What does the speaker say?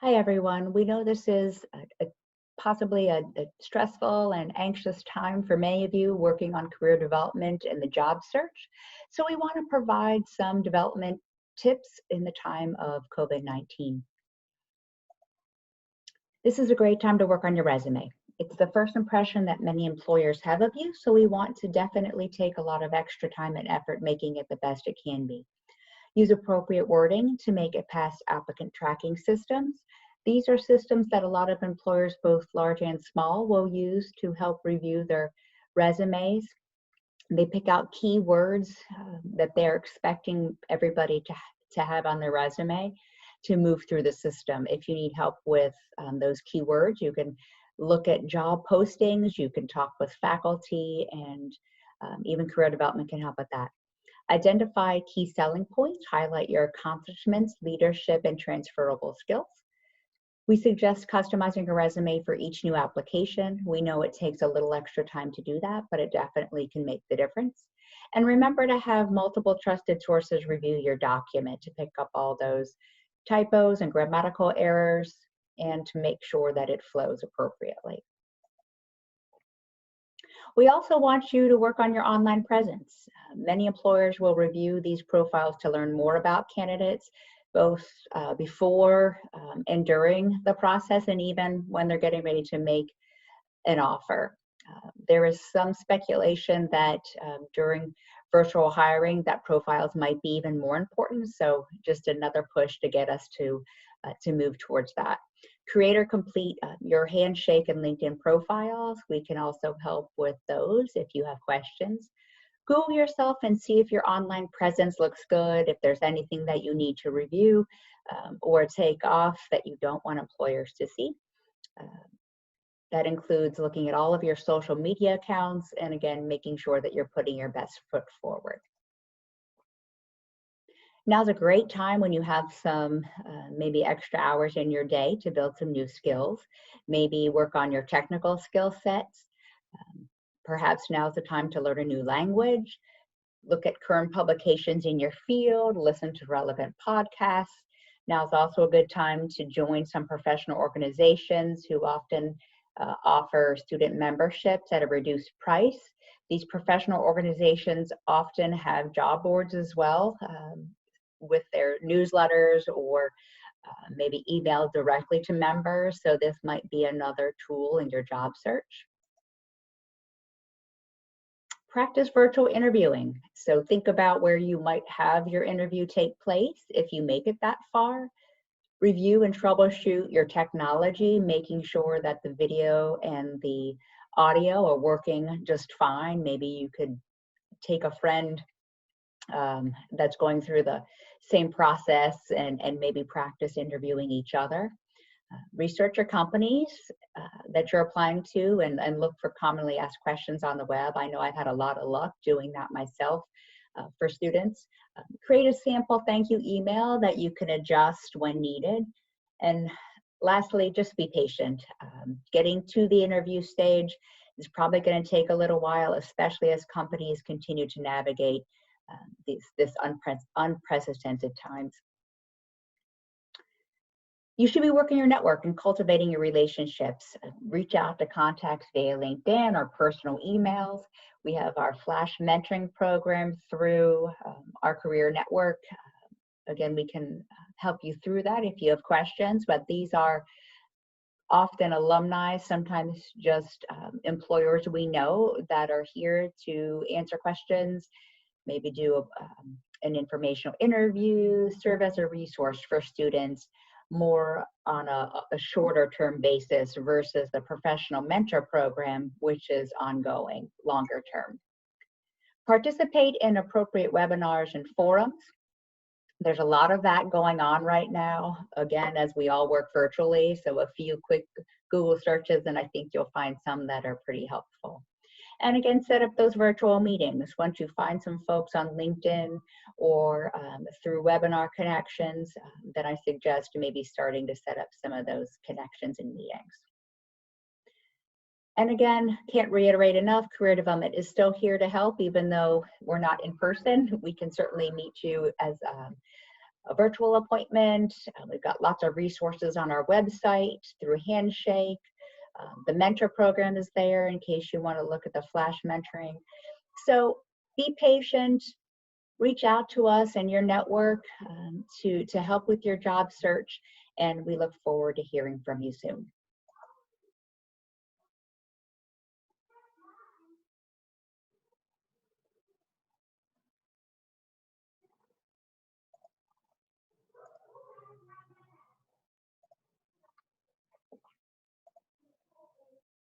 Hi, everyone. We know this is possibly a stressful and anxious time for many of you working on career development and the job search. So we want to provide some development tips in the time of COVID-19. This is a great time to work on your resume. It's the first impression that many employers have of you, so we want to definitely take a lot of extra time and effort making it the best it can be. Use appropriate wording to make it past applicant tracking systems. These are systems that a lot of employers, both large and small, will use to help review their resumes. They pick out keywords that they're expecting everybody to have on their resume to move through the system. If you need help with those keywords, you can look at job postings, you can talk with faculty, and even career development can help with that. Identify key selling points, highlight your accomplishments, leadership, and transferable skills. We suggest customizing a resume for each new application. We know it takes a little extra time to do that, but it definitely can make the difference. And remember to have multiple trusted sources review your document to pick up all those typos and grammatical errors and to make sure that it flows appropriately. We also want you to work on your online presence. Many employers will review these profiles to learn more about candidates, both before and during the process, and even when they're getting ready to make an offer. There is some speculation that during virtual hiring that profiles might be even more important, so just another push to get us to move towards that. Create or complete your Handshake and LinkedIn profiles. We can also help with those if you have questions. Google yourself and see if your online presence looks good, if there's anything that you need to review or take off that you don't want employers to see. That includes looking at all of your social media accounts and again, making sure that you're putting your best foot forward. Now's a great time when you have some maybe extra hours in your day to build some new skills, maybe work on your technical skill sets. Perhaps now's the time to learn a new language, look at current publications in your field, listen to relevant podcasts. Now's also a good time to join some professional organizations who often offer student memberships at a reduced price. These professional organizations often have job boards as well, with their newsletters or maybe email directly to members. So this might be another tool in your job search. Practice virtual interviewing. So think about where you might have your interview take place if you make it that far. Review and troubleshoot your technology, making sure that the video and the audio are working just fine. Maybe you could take a friend that's going through the same process and maybe practice interviewing each other. Research your companies that you're applying to and look for commonly asked questions on the web. I know I've had a lot of luck doing that myself for students. Create a sample thank you email that you can adjust when needed. And lastly, just be patient. Getting to the interview stage is probably going to take a little while, especially as companies continue to navigate this unprecedented times. You should be working your network and cultivating your relationships. Reach out to contacts via LinkedIn or personal emails. We have our Flash mentoring program through our career network. Again, we can help you through that if you have questions, but these are often alumni, sometimes just employers we know that are here to answer questions, maybe do an informational interview, serve as a resource for students more on a shorter term basis versus the professional mentor program, which is ongoing, longer term. Participate in appropriate webinars and forums. There's a lot of that going on right now, again, as we all work virtually. So a few quick Google searches, and I think you'll find some that are pretty helpful. And again, set up those virtual meetings. Once you find some folks on LinkedIn or through webinar connections, then I suggest maybe starting to set up some of those connections and meetings. And again, can't reiterate enough, career development is still here to help, even though we're not in person. We can certainly meet you as a virtual appointment. We've got lots of resources on our website through Handshake. The mentor program is there in case you want to look at the flash mentoring. So be patient, reach out to us and your network to help with your job search, and we look forward to hearing from you soon.